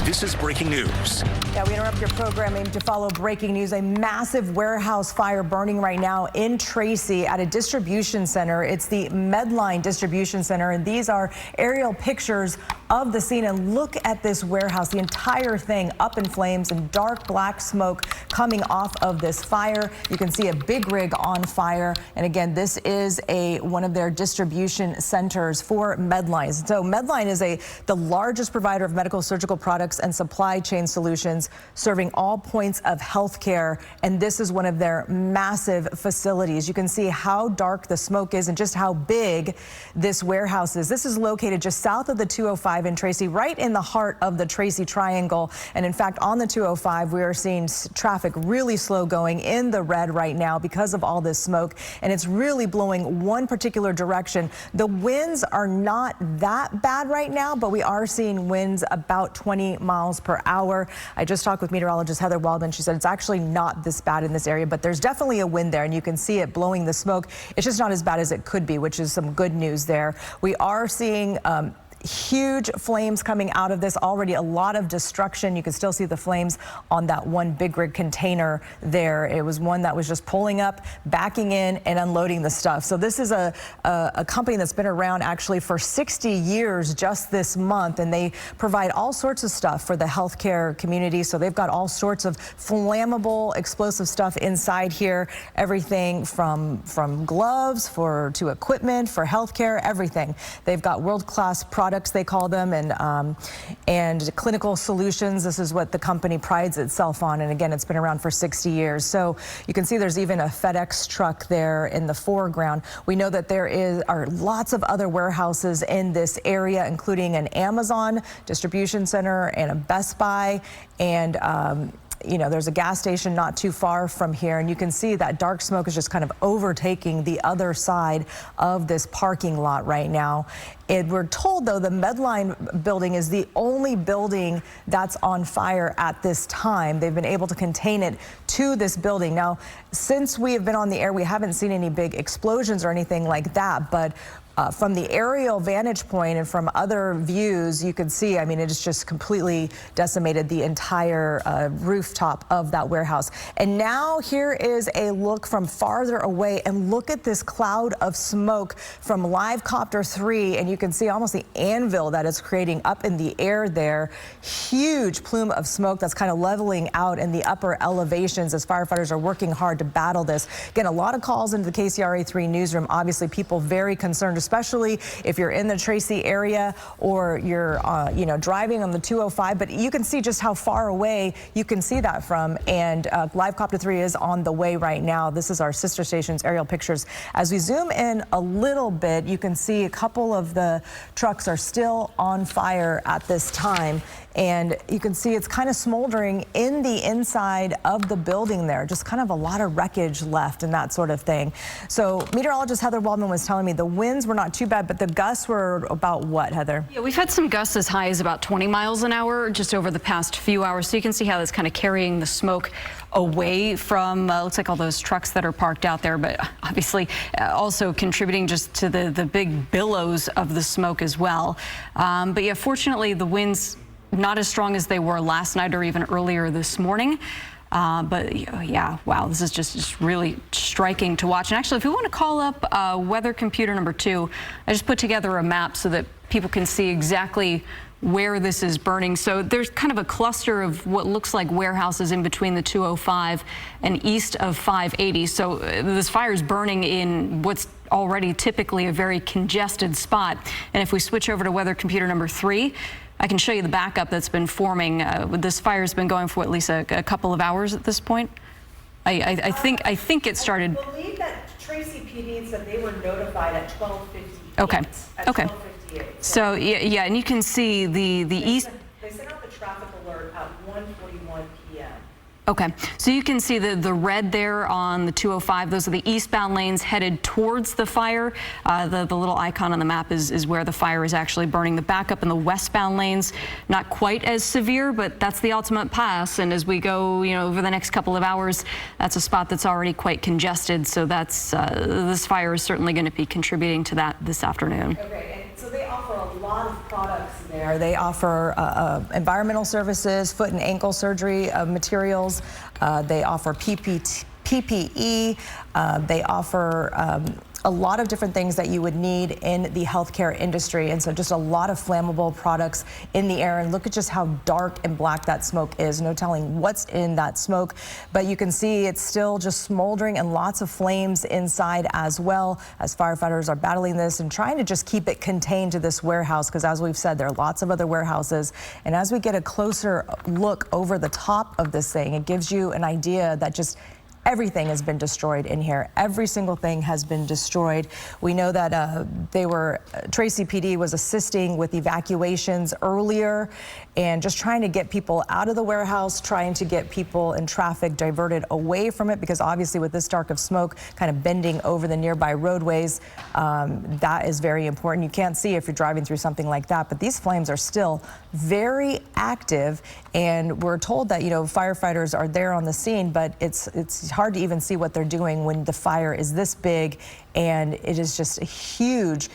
news. This is breaking news. Yeah, we interrupt your programming to follow breaking news. A massive warehouse fire burning right now in Tracy at a distribution center. It's the Medline Distribution Center, and these are aerial pictures of the scene. And look at this warehouse, the entire thing up in flames and dark black smoke coming off of this fire. You can see a big rig on fire. And again, this is one of their distribution centers for Medline. So Medline is the largest provider of medical surgical products and supply chain solutions, serving all points of healthcare. And this is one of their massive facilities. You can see how dark the smoke is and just how big this warehouse is. This is located just south of the 205 in Tracy, right in the heart of the Tracy Triangle. And in fact, on the 205, we are seeing traffic really slow going in the red right now because of all this smoke. And it's really blowing one particular direction. The winds are not that bad right now, but we are seeing winds about 20 miles per hour. I just talked with meteorologist Heather Waldman. She said it's actually not this bad in this area, but there's definitely a wind there, and you can see it blowing the smoke. It's just not as bad as it could be, which is some good news there. We are seeing huge flames coming out of this, already a lot of destruction. You can still see the flames on that one big rig container there. It was one that was just pulling up, backing in, and unloading the stuff. So this is a company that's been around actually for 60 years just this month, and they provide all sorts of stuff for the healthcare community. So they've got all sorts of flammable, explosive stuff inside here, everything from gloves to equipment for healthcare, everything. They've got world-class products, they call them, and clinical solutions. This is what the company prides itself on, and again, it's been around for 60 years. So you can see there's even a FedEx truck there in the foreground. We know that there are lots of other warehouses in this area, including an Amazon distribution center and a Best Buy, and you know, there's a gas station not too far from here, and you can see that dark smoke is just kind of overtaking the other side of this parking lot right now. And we're told, though, the Medline building is the only building that's on fire at this time. They've been able to contain it to this building. Now, since we have been on the air, we haven't seen any big explosions or anything like that, but from the aerial vantage point and from other views, you can see, I mean, it's just completely decimated the entire rooftop of that warehouse. And now here is a look from farther away, and look at this cloud of smoke from Live Copter 3, and you can see almost the anvil that it's creating up in the air there. Huge plume of smoke that's kind of leveling out in the upper elevations as firefighters are working hard to battle this. Again, a lot of calls into the KCRA 3 newsroom. Obviously, people very concerned, especially if you're in the Tracy area or you're you know, driving on the 205, but you can see just how far away you can see that from. And Live Copter 3 is on the way right now. This is our sister station's aerial pictures. As we zoom in a little bit, you can see a couple of the trucks are still on fire at this time. And you can see it's kind of smoldering in the inside of the building there, just kind of a lot of wreckage left and that sort of thing. So meteorologist Heather Waldman was telling me the winds were not too bad, but the gusts were about what, Heather? Yeah, we've had some gusts as high as about 20 miles an hour just over the past few hours. So you can see how that's kind of carrying the smoke away from, looks like all those trucks that are parked out there, but obviously also contributing just to the big billows of the smoke as well. But yeah, fortunately the winds not as strong as they were last night or even earlier this morning. But yeah, wow, this is just really striking to watch. And actually, if we want to call up weather computer number 2, I just put together a map so that people can see exactly where this is burning. So there's kind of a cluster of what looks like warehouses in between the 205 and east of 580. So this fire is burning in what's already typically a very congested spot. And if we switch over to weather computer number 3, I can show you the backup that's been forming. This fire's been going for at least a couple of hours at this point. I think it started. I believe that Tracy PD said they were notified at 12:58. Okay. Okay. 12:58. So yeah, and you can see the east. They sent out the traffic alert at 1:41 p.m. Okay, so you can see the red there on the 205. Those are the eastbound lanes headed towards the fire. The little icon on the map is where the fire is actually burning. The backup in the westbound lanes, not quite as severe, but that's the ultimate pass. And as we go, you know, over the next couple of hours, that's a spot that's already quite congested. So that's this fire is certainly going to be contributing to that this afternoon. Okay, and so they offer a lot of products there. They offer environmental services, foot and ankle surgery materials. They offer PPE. They offer a lot of different things that you would need in the healthcare industry. And so just a lot of flammable products in the air. And look at just how dark and black that smoke is. No telling what's in that smoke. But you can see it's still just smoldering and lots of flames inside as well, as firefighters are battling this and trying to just keep it contained to this warehouse. Because as we've said, there are lots of other warehouses. And as we get a closer look over the top of this thing, it gives you an idea that just everything has been destroyed in here. Every single thing has been destroyed. We know that Tracy PD was assisting with evacuations earlier and just trying to get people out of the warehouse, trying to get people in traffic diverted away from it, because obviously with this dark of smoke kind of bending over the nearby roadways, that is very important. You can't see if you're driving through something like that, but these flames are still very active, and we're told that, you know, firefighters are there on the scene, but it's hard to even see what they're doing when the fire is this big, and it is just a huge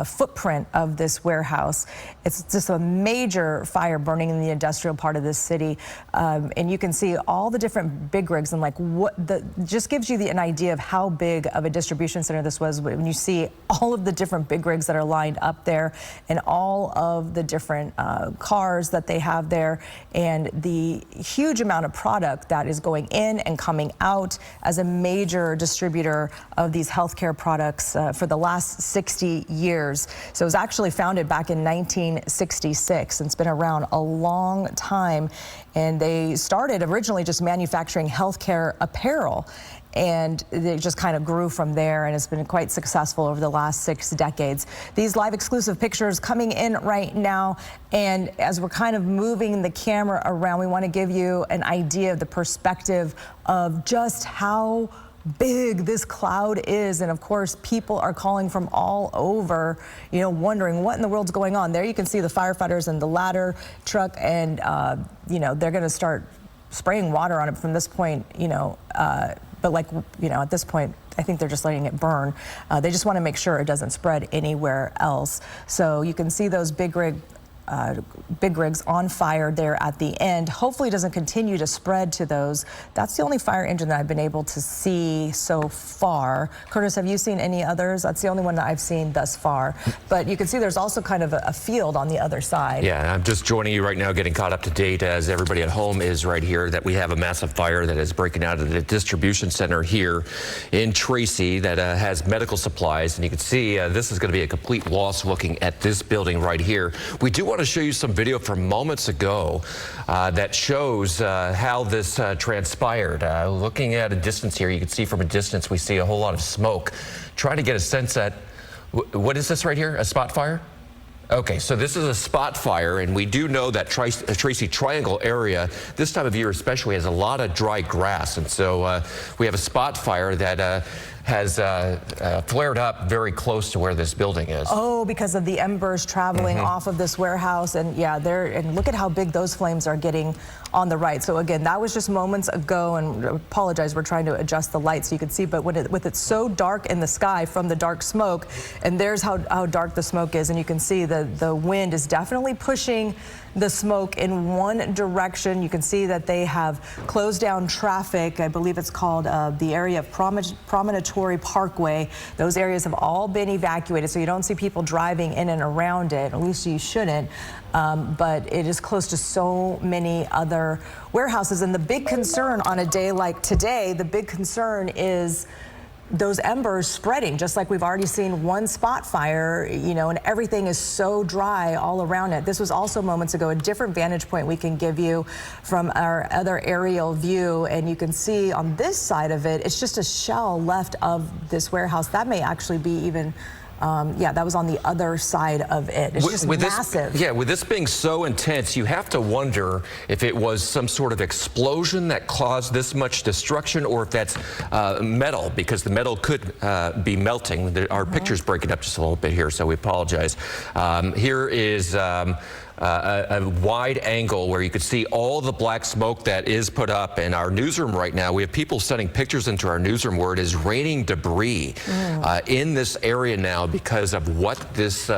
footprint of this warehouse. It's just a major fire burning in the industrial part of this city, and you can see all the different big rigs, and like just gives you an idea of how big of a distribution center this was when you see all of the different big rigs that are lined up there, and all of the different cars that they have there, and the huge amount of product that is going in and coming out as a major distributor of these healthcare products for the last 60 years. So it was actually founded back in 1966, and it's been around a long time. And they started originally just manufacturing healthcare apparel, and they just kind of grew from there, and it's been quite successful over the last 6 decades. These live exclusive pictures coming in right now, and as we're kind of moving the camera around, we want to give you an idea of the perspective of just how big this cloud is. And of course, people are calling from all over, you know, wondering what in the world's going on. There you can see the firefighters in the ladder truck, and you know, they're going to start spraying water on it from this point, you know, but like, you know, at this point, I think they're just letting it burn. They just want to make sure it doesn't spread anywhere else. So you can see those big rigs on fire there at the end. Hopefully it doesn't continue to spread to those. That's the only fire engine that I've been able to see so far. Curtis, have you seen any others? That's the only one that I've seen thus far. But you can see there's also kind of a field on the other side. Yeah, I'm just joining you right now, getting caught up to date as everybody at home is right here, that we have a massive fire that is breaking out of the distribution center here in Tracy that has medical supplies. And you can see this is going to be a complete loss looking at this building right here. We do want to show you some video from moments ago that shows how this transpired. Looking at a distance here, you can see from a distance we see a whole lot of smoke. Trying to get a sense that, what is this right here, a spot fire? Okay, so this is a spot fire, and we do know that Tracy Triangle area, this time of year especially, has a lot of dry grass, and so we have a spot fire that has flared up very close to where this building is. Oh, because of the embers traveling off of this warehouse, and yeah, and look at how big those flames are getting on the right. So again, that was just moments ago, and I apologize, we're trying to adjust the light so you can see, but with it so dark in the sky from the dark smoke, and there's how dark the smoke is, and you can see the wind is definitely pushing the smoke in one direction. You can see that they have closed down traffic. I believe it's called the area of Promontory Parkway. Those areas have all been evacuated, so you don't see people driving in and around it. At least you shouldn't. But it is close to so many other warehouses. And the big concern on a day like today, the big concern is those embers spreading, just like we've already seen one spot fire, you know, and everything is so dry all around it. This was also moments ago a different vantage point we can give you from our other aerial view, and you can see on this side of it, it's just a shell left of this warehouse. That may actually be even yeah, that was on the other side of it. It's just massive. With this being so intense, you have to wonder if it was some sort of explosion that caused this much destruction, or if that's metal, because the metal could be melting. Our picture's breaking up just a little bit here, so we apologize. Here is a wide angle where you could see all the black smoke that is put up in our newsroom right now. We have people sending pictures into our newsroom where it is raining debris in this area now because of what this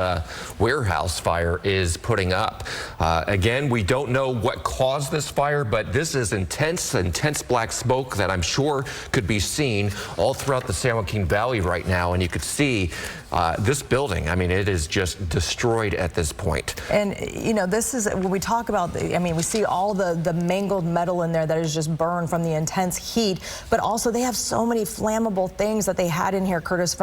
warehouse fire is putting up. Again, we don't know what caused this fire, but this is intense black smoke that I'm sure could be seen all throughout the San Joaquin Valley right now, and you could see this building. I mean, it is just destroyed at this point. And you know, this is when we talk about we see all the mangled metal in there that is just burned from the intense heat, but also they have so many flammable things that they had in here, Curtis.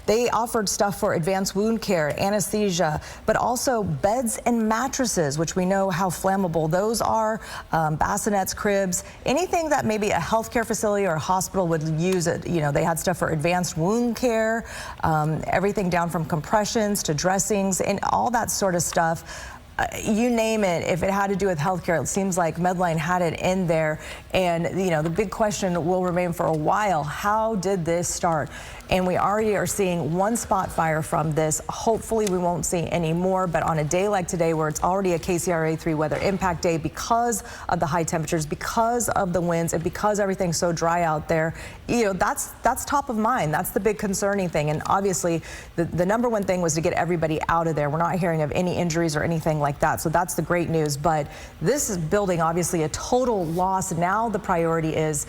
They offered stuff for advanced wound care, anesthesia, but also beds and mattresses, which we know how flammable those are, bassinets, cribs, anything that maybe a healthcare facility or a hospital would use it. You know, they had stuff for advanced wound care, everything down from compressions to dressings and all that sort of stuff. You name it, if it had to do with healthcare, it seems like Medline had it in there. And you know, the big question will remain for a while: how did this start? And we already are seeing one spot fire from this. Hopefully we won't see any more, but on a day like today where it's already a KCRA 3 weather impact day because of the high temperatures, because of the winds, and because everything's so dry out there, you know, that's top of mind. That's the big concerning thing. And obviously the number one thing was to get everybody out of there. We're not hearing of any injuries or anything like that, so that's the great news. But this is building obviously a total loss. Now the priority is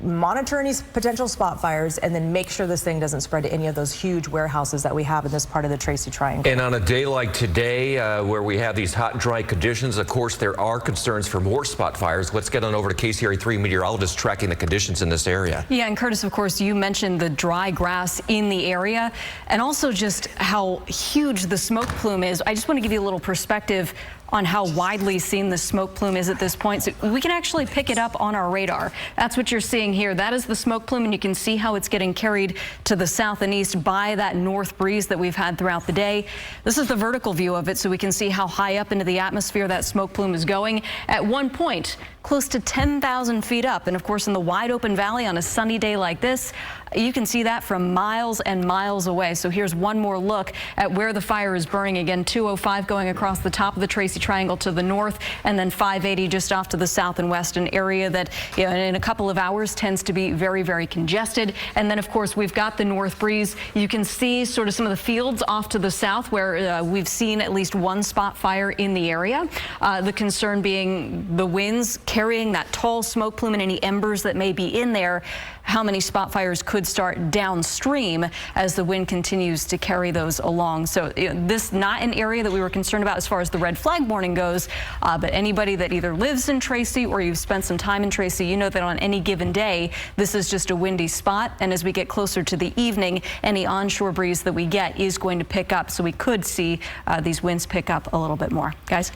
monitor any potential spot fires and then make sure this thing doesn't spread to any of those huge warehouses that we have in this part of the Tracy Triangle. And on a day like today, where we have these hot and dry conditions, of course, there are concerns for more spot fires. Let's get on over to KCRA 3 meteorologist tracking the conditions in this area. Yeah, and Curtis, of course, you mentioned the dry grass in the area and also just how huge the smoke plume is. I just want to give you a little perspective on how widely seen the smoke plume is at this point. So we can actually pick it up on our radar. That's what you're seeing here. That is the smoke plume, and you can see how it's getting carried to the south and east by that north breeze that we've had throughout the day. This is the vertical view of it, so we can see how high up into the atmosphere that smoke plume is going. At one point, close to 10,000 feet up. And of course, in the wide open valley on a sunny day like this, you can see that from miles and miles away. So here's one more look at where the fire is burning. Again, 205 going across the top of the Tracy Triangle to the north, and then 580 just off to the south and west, an area that, you know, in a couple of hours tends to be very, very congested. And then, of course, we've got the north breeze. You can see sort of some of the fields off to the south where we've seen at least one spot fire in the area. The concern being the winds carrying that tall smoke plume and any embers that may be in there. How many spot fires could start downstream as the wind continues to carry those along. So this not an area that we were concerned about as far as the red flag warning goes, but anybody that either lives in Tracy or you've spent some time in Tracy, you know that on any given day, this is just a windy spot. And as we get closer to the evening, any onshore breeze that we get is going to pick up. So we could see these winds pick up a little bit more. Guys?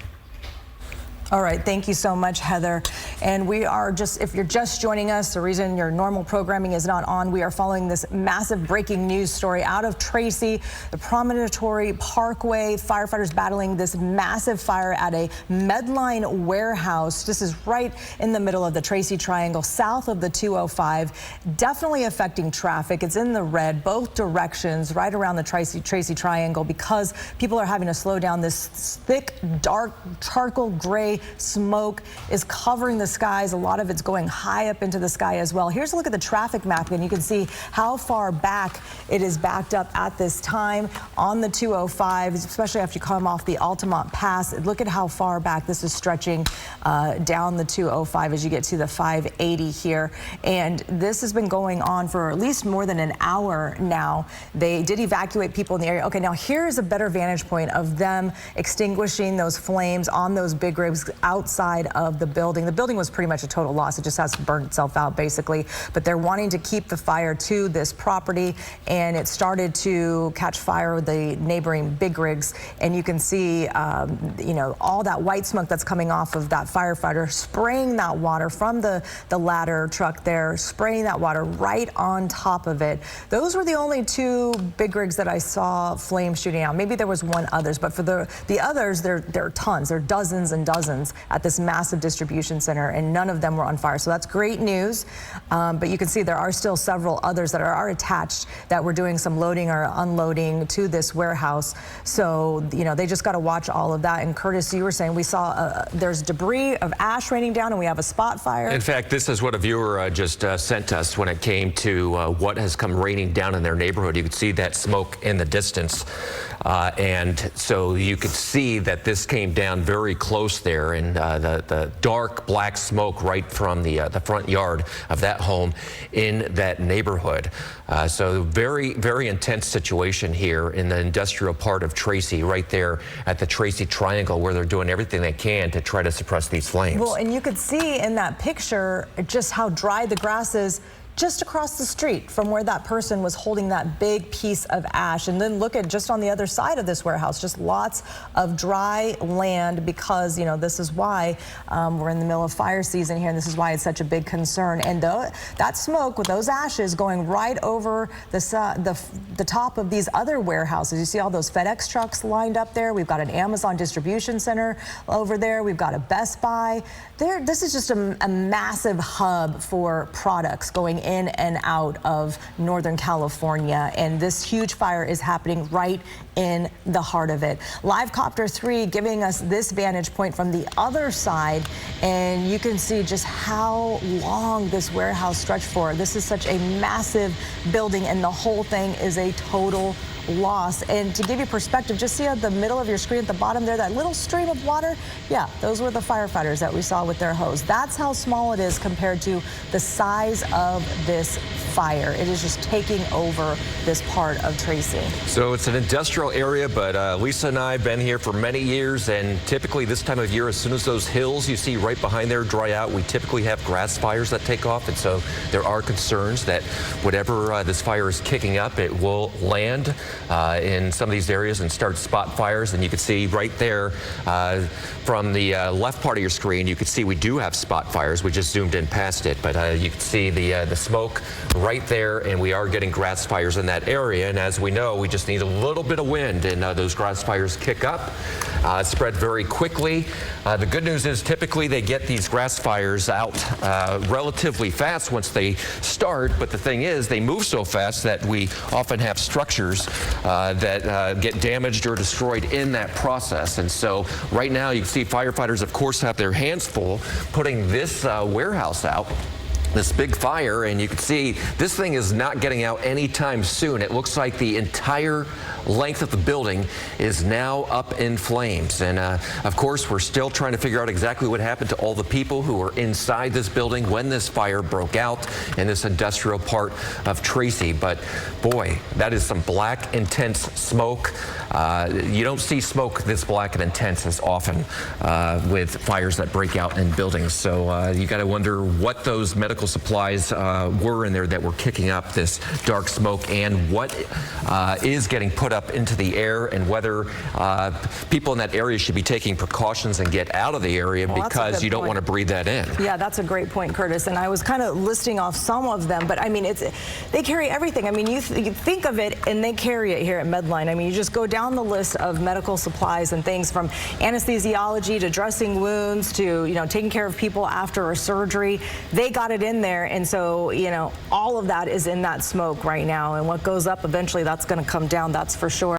All right, thank you so much, Heather. And we are just, if you're just joining us, the reason your normal programming is not on, we are following this massive breaking news story out of Tracy, the Promontory Parkway. Firefighters battling this massive fire at a Medline warehouse. This is right in the middle of the Tracy Triangle, south of the 205. Definitely affecting traffic. It's in the red, both directions, right around the Tracy Triangle, because people are having to slow down. This thick, dark, charcoal gray smoke is covering the skies. A lot of it's going high up into the sky as well. Here's a look at the traffic map, and you can see how far back it is backed up at this time on the 205, especially after you come off the Altamont Pass. Look at how far back this is stretching down the 205 as you get to the 580 here. And this has been going on for at least more than an hour now. They did evacuate people in the area. Okay, now here's a better vantage point of them extinguishing those flames on those big rigs outside of the building. The building was pretty much a total loss. It just has to burn itself out, basically. But they're wanting to keep the fire to this property, and it started to catch fire with the neighboring big rigs. And you can see, you know, all that white smoke that's coming off of that firefighter spraying that water from the ladder truck there, spraying that water right on top of it. Those were the only two big rigs that I saw flames shooting out. Maybe there was one others, but for the others, there are tons. There are dozens and dozens vans at this massive distribution center, and none of them were on fire. So that's great news. But you can see there are still several others that are attached that were doing some loading or unloading to this warehouse. So, you know, they just got to watch all of that. And Curtis, you were saying we saw there's debris of ash raining down, and we have a spot fire. In fact, this is what a viewer just sent us when it came to what has come raining down in their neighborhood. You could see that smoke in the distance. And so you could see that this came down very close there, and the dark black smoke right from the front yard of that home in that neighborhood. So very, very intense situation here in the industrial part of Tracy, right there at the Tracy Triangle, where they're doing everything they can to try to suppress these flames. Well, and you could see in that picture just how dry the grass is just across the street from where that person was holding that big piece of ash. And then look at just on the other side of this warehouse, just lots of dry land, because, you know, this is why we're in the middle of fire season here, and this is why it's such a big concern. And that smoke with those ashes going right over the top of these other warehouses. You see all those FedEx trucks lined up there. We've got an Amazon distribution center over there. We've got a Best Buy. This is just a massive hub for products going in and out of Northern California, and this huge fire is happening right in the heart of it. Live Copter 3 giving us this vantage point from the other side, and you can see just how long this warehouse stretched for. This is such a massive building, and the whole thing is a total loss. And to give you perspective, just see at the middle of your screen at the bottom there, that little stream of water. Yeah, those were the firefighters that we saw with their hose. That's how small it is compared to the size of this fire. It is just taking over this part of Tracy. So it's an industrial area, but Lisa and I have been here for many years, and typically this time of year, as soon as those hills you see right behind there dry out, we typically have grass fires that take off, and so there are concerns that whatever this fire is kicking up, it will land in some of these areas and start spot fires. And you can see right there from the left part of your screen, you can see we do have spot fires. We just zoomed in past it, but you can see the smoke right there, and we are getting grass fires in that area. And as we know, we just need a little bit of wind, and those grass fires kick up, spread very quickly. The good news is typically they get these grass fires out relatively fast once they start, but the thing is they move so fast that we often have structures that get damaged or destroyed in that process. And so right now you can see firefighters, of course, have their hands full putting this warehouse out, this big fire, and you can see this thing is not getting out anytime soon. It looks like the entire length of the building is now up in flames. And of course, we're still trying to figure out exactly what happened to all the people who were inside this building when this fire broke out in this industrial part of Tracy. But boy, that is some black, intense smoke. You don't see smoke this black and intense as often with fires that break out in buildings. So you got to wonder what those medical supplies were in there that were kicking up this dark smoke, and what is getting put up into the air, and whether people in that area should be taking precautions and get out of the area, well, because you don't want to breathe that in. Yeah, that's a great point, Curtis. And I was kind of listing off some of them, but I mean, they carry everything. I mean, you think of it, and they carry it here at Medline. I mean, you just go down the list of medical supplies and things, from anesthesiology to dressing wounds to, you know, taking care of people after a surgery. They got it in there, and so, you know, all of that is in that smoke right now, and what goes up eventually, that's going to come down, that's for sure.